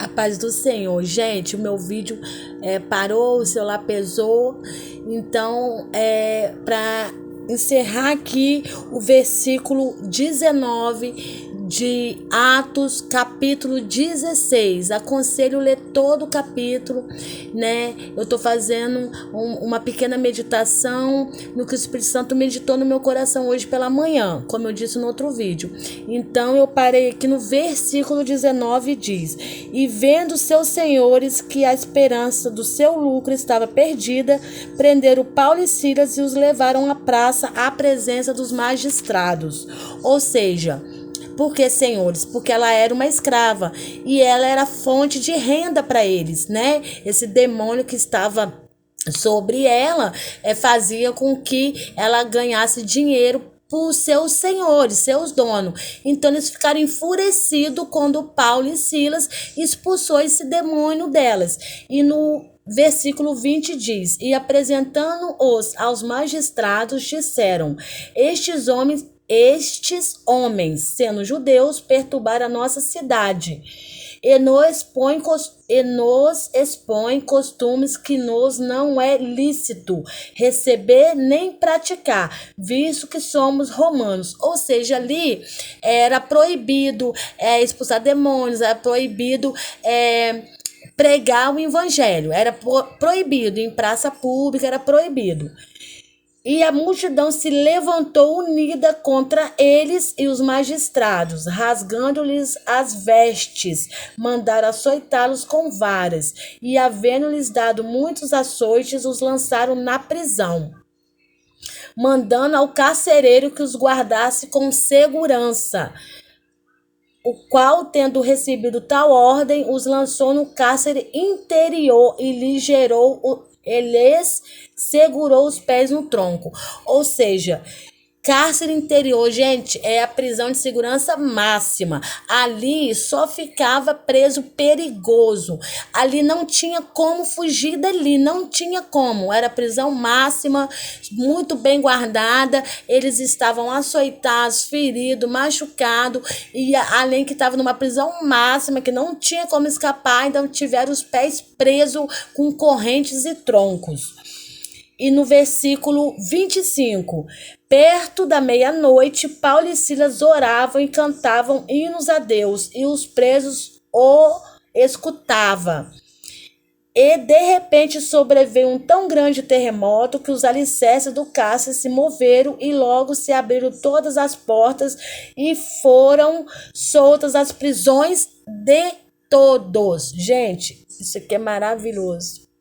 A paz do Senhor. Gente, o meu vídeo parou, o celular pesou. Então, para encerrar aqui o versículo 19 de Atos, capítulo 16. Aconselho ler todo o capítulo, né? Eu tô fazendo uma pequena meditação no que o Espírito Santo meditou no meu coração hoje pela manhã, como eu disse no outro vídeo. Então, eu parei aqui no versículo 19, diz: E vendo seus senhores que a esperança do seu lucro estava perdida, prenderam Paulo e Silas e os levaram à praça à presença dos magistrados. Ou seja, por que, senhores? Porque ela era uma escrava e ela era fonte de renda para eles, né? Esse demônio que estava sobre ela fazia com que ela ganhasse dinheiro por seus senhores, seus donos. Então eles ficaram enfurecidos quando Paulo e Silas expulsou esse demônio delas. E no versículo 20 diz: E apresentando-os aos magistrados, disseram: Estes homens, sendo judeus, perturbaram a nossa cidade e nos expõem costumes que nos não é lícito receber nem praticar, visto que somos romanos. Ou seja, ali era proibido expulsar demônios, era proibido pregar o evangelho, era proibido, em praça pública era proibido. E a multidão se levantou unida contra eles e os magistrados, rasgando-lhes as vestes, mandaram açoitá-los com varas, e havendo-lhes dado muitos açoites, os lançaram na prisão, mandando ao carcereiro que os guardasse com segurança, o qual, tendo recebido tal ordem, os lançou no cárcere interior e lhes segurou os pés no tronco. Ou seja, cárcere interior, gente, é a prisão de segurança máxima. Ali só ficava preso perigoso. Ali não tinha como fugir dali, não tinha como. Era prisão máxima, muito bem guardada. Eles estavam açoitados, feridos, machucados. E além que estava numa prisão máxima, que não tinha como escapar, então tiveram os pés presos com correntes e troncos. E no versículo 25, perto da meia-noite, Paulo e Silas oravam e cantavam hinos a Deus, e os presos o escutavam. E de repente sobreveio um tão grande terremoto que os alicerces do cárcere se moveram e logo se abriram todas as portas e foram soltas as prisões de todos. Gente, isso aqui é maravilhoso.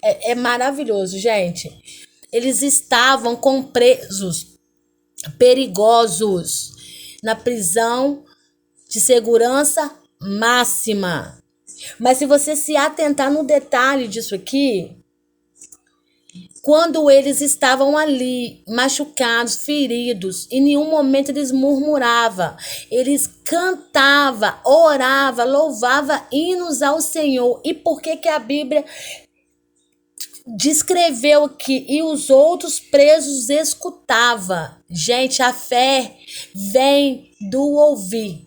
É maravilhoso, gente. Eles estavam com presos perigosos na prisão de segurança máxima. Mas se você se atentar no detalhe disso aqui, quando eles estavam ali, machucados, feridos, em nenhum momento eles murmuravam, eles cantavam, oravam, louvavam hinos ao Senhor. E por que a Bíblia descreveu aqui: e os outros presos escutavam? Gente, a fé vem do ouvir.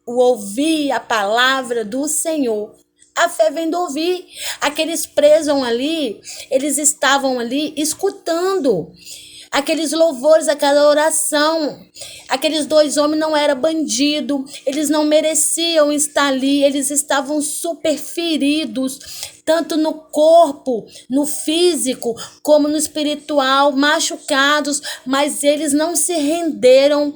O ouvir a palavra do Senhor. A fé vem do ouvir. Aqueles presos ali, eles estavam ali escutando aqueles louvores, aquela oração. Aqueles dois homens não eram bandido, eles não mereciam estar ali, eles estavam super feridos, tanto no corpo, no físico, como no espiritual, machucados, mas eles não se renderam.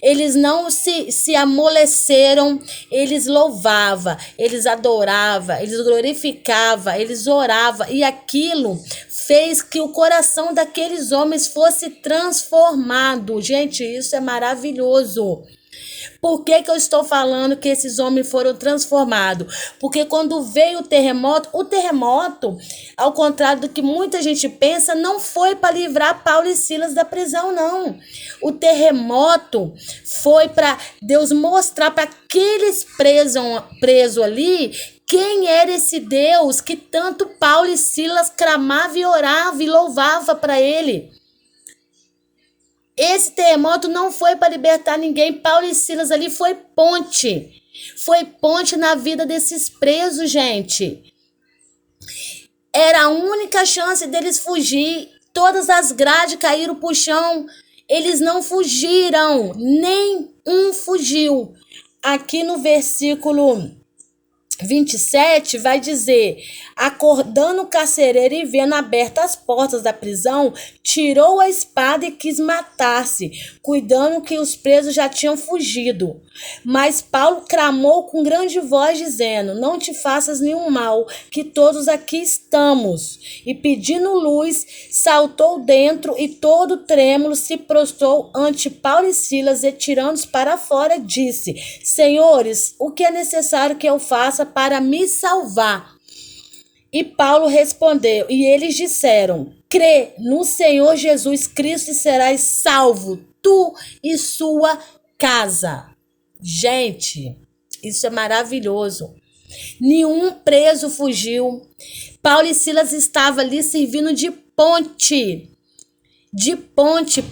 Eles não se amoleceram, eles louvavam, eles adoravam, eles glorificavam, eles oravam. E aquilo fez que o coração daqueles homens fosse transformado. Gente, isso é maravilhoso. Por que eu estou falando que esses homens foram transformados? Porque quando veio o terremoto, ao contrário do que muita gente pensa, não foi para livrar Paulo e Silas da prisão, não. O terremoto foi para Deus mostrar para aqueles presos ali quem era esse Deus que tanto Paulo e Silas clamavam e oravam e louvavam para ele. Esse terremoto não foi para libertar ninguém. Paulo e Silas ali foi ponte. Foi ponte na vida desses presos, gente. Era a única chance deles fugir. Todas as grades caíram pro chão. Eles não fugiram. Nem um fugiu. Aqui no versículo 27 vai dizer: acordando o carcereiro e vendo abertas as portas da prisão, tirou a espada e quis matar-se, cuidando que os presos já tinham fugido. Mas Paulo clamou com grande voz, dizendo: não te faças nenhum mal, que todos aqui estamos. E pedindo luz, saltou dentro e todo trêmulo se prostrou ante Paulo e Silas, e tirando-os para fora, disse: Senhores, o que é necessário que eu faça para me salvar? E Paulo respondeu, e eles disseram: crê no Senhor Jesus Cristo e serás salvo, tu e sua casa. Gente, isso é maravilhoso. Nenhum preso fugiu. Paulo e Silas estavam ali servindo de ponte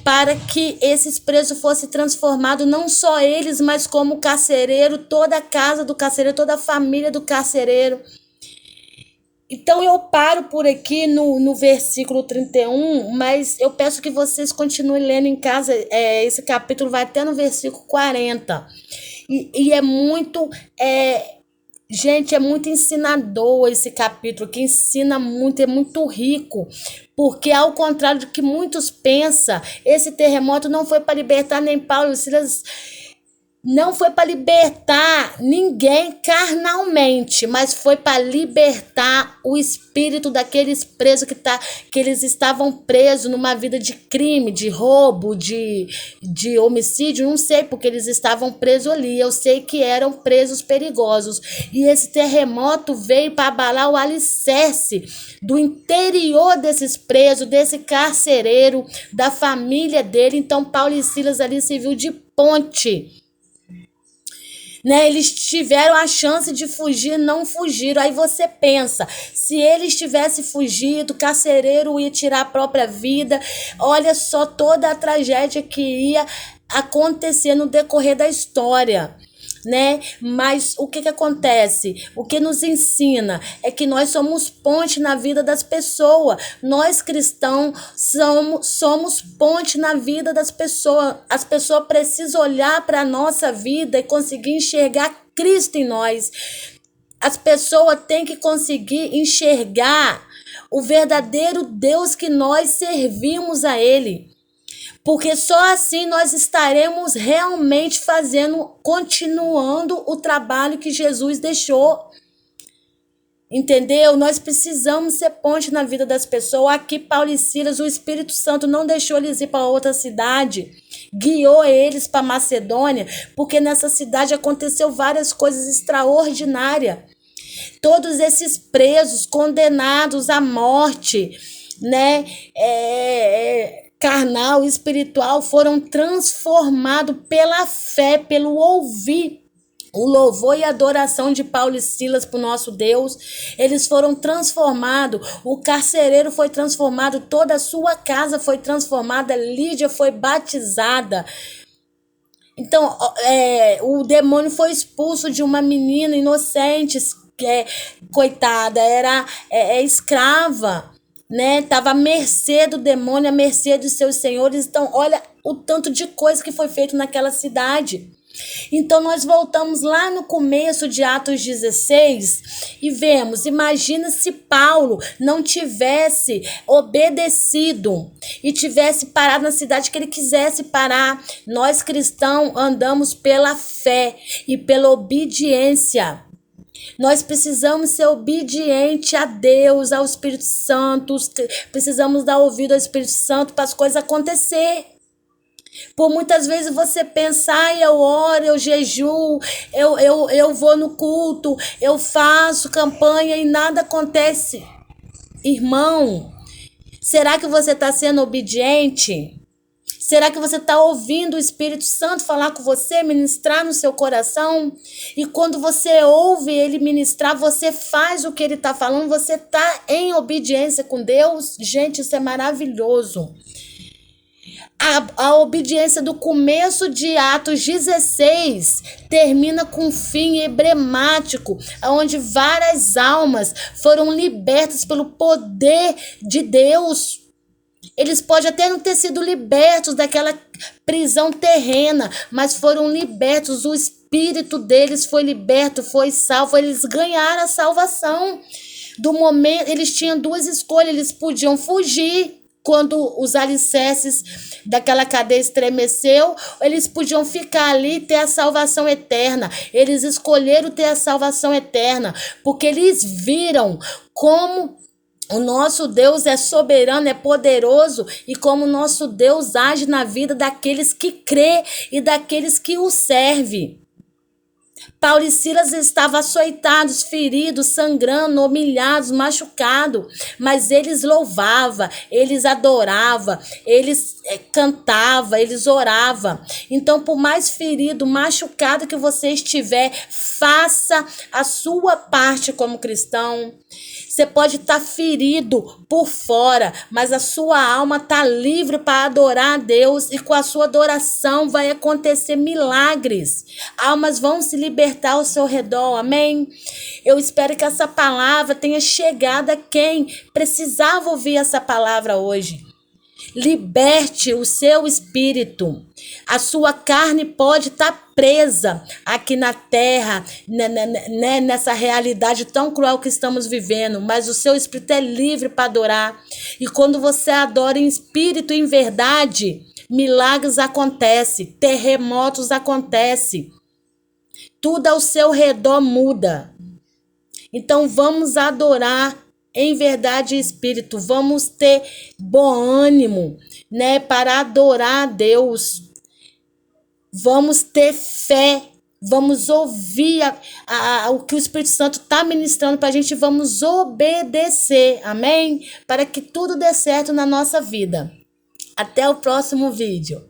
para que esses presos fossem transformados, não só eles, mas como o carcereiro, toda a casa do carcereiro, toda a família do carcereiro. Então eu paro por aqui no versículo 31, mas eu peço que vocês continuem lendo em casa. Esse capítulo vai até no versículo 40. E é muito... gente, é muito ensinador esse capítulo, que ensina muito, é muito rico. Porque, ao contrário do que muitos pensam, esse terremoto não foi para libertar nem Paulo e Silas... Não foi para libertar ninguém carnalmente, mas foi para libertar o espírito daqueles presos que eles estavam presos numa vida de crime, de roubo, de homicídio. Não sei porque eles estavam presos ali. Eu sei que eram presos perigosos. E esse terremoto veio para abalar o alicerce do interior desses presos, desse carcereiro, da família dele. Então, Paulo e Silas ali serviu de ponte. Né? Eles tiveram a chance de fugir, não fugiram. Aí você pensa, se eles tivessem fugido, o carcereiro ia tirar a própria vida. Olha só toda a tragédia que ia acontecer no decorrer da história. Né? Mas o que acontece? O que nos ensina é que nós somos ponte na vida das pessoas. Nós cristãos somos ponte na vida das pessoas. As pessoas precisam olhar para a nossa vida e conseguir enxergar Cristo em nós. As pessoas têm que conseguir enxergar o verdadeiro Deus que nós servimos a Ele. Porque só assim nós estaremos realmente continuando o trabalho que Jesus deixou. Entendeu? Nós precisamos ser ponte na vida das pessoas. Aqui, Paulo e Silas, o Espírito Santo não deixou eles ir para outra cidade. Guiou eles para Macedônia, porque nessa cidade aconteceu várias coisas extraordinárias. Todos esses presos, condenados à morte, né? Carnal, espiritual, foram transformados pela fé, pelo ouvir o louvor e adoração de Paulo e Silas para o nosso Deus. Eles foram transformados, o carcereiro foi transformado, toda a sua casa foi transformada, Lídia foi batizada. Então, o demônio foi expulso de uma menina inocente, coitada, era escrava, né? Tava à mercê do demônio, à mercê dos seus senhores. Então, olha o tanto de coisa que foi feito naquela cidade. Então, nós voltamos lá no começo de Atos 16 e vemos, imagina se Paulo não tivesse obedecido e tivesse parado na cidade que ele quisesse parar. Nós cristãos andamos pela fé e pela obediência. Nós precisamos ser obedientes a Deus, ao Espírito Santo, precisamos dar ouvido ao Espírito Santo para as coisas acontecer. Por muitas vezes você pensar, eu oro, eu jejuo, eu vou no culto, eu faço campanha e nada acontece. Irmão, será que você está sendo obediente? Será que você está ouvindo o Espírito Santo falar com você, ministrar no seu coração? E quando você ouve ele ministrar, você faz o que ele está falando, você está em obediência com Deus? Gente, isso é maravilhoso. A obediência do começo de Atos 16 termina com um fim emblemático, onde várias almas foram libertas pelo poder de Deus. Eles podem até não ter sido libertos daquela prisão terrena, mas foram libertos, o espírito deles foi liberto, foi salvo, eles ganharam a salvação. Do momento, eles tinham duas escolhas, eles podiam fugir quando os alicerces daquela cadeia estremeceu, eles podiam ficar ali e ter a salvação eterna. Eles escolheram ter a salvação eterna, porque eles viram como o nosso Deus é soberano, é poderoso, e como o nosso Deus age na vida daqueles que crê e daqueles que o servem. Paulo e Silas estavam açoitados, feridos, sangrando, humilhados, machucados, mas eles louvavam, eles adoravam, eles cantavam, eles oravam. Então, por mais ferido, machucado que você estiver, faça a sua parte como cristão. Você pode estar ferido por fora, mas a sua alma está livre para adorar a Deus, e com a sua adoração vai acontecer milagres. Almas vão se libertar ao seu redor, amém? Eu espero que essa palavra tenha chegado a quem precisava ouvir essa palavra hoje. Liberte o seu espírito. A sua carne pode estar presa aqui na terra, nessa realidade tão cruel que estamos vivendo, mas o seu espírito é livre para adorar. E quando você adora em espírito e em verdade, milagres acontecem, terremotos acontecem. Tudo ao seu redor muda. Então vamos adorar em verdade e espírito. Vamos ter bom ânimo, para adorar a Deus. Vamos ter fé. Vamos ouvir o que o Espírito Santo está ministrando para a gente. Vamos obedecer. Amém? Para que tudo dê certo na nossa vida. Até o próximo vídeo.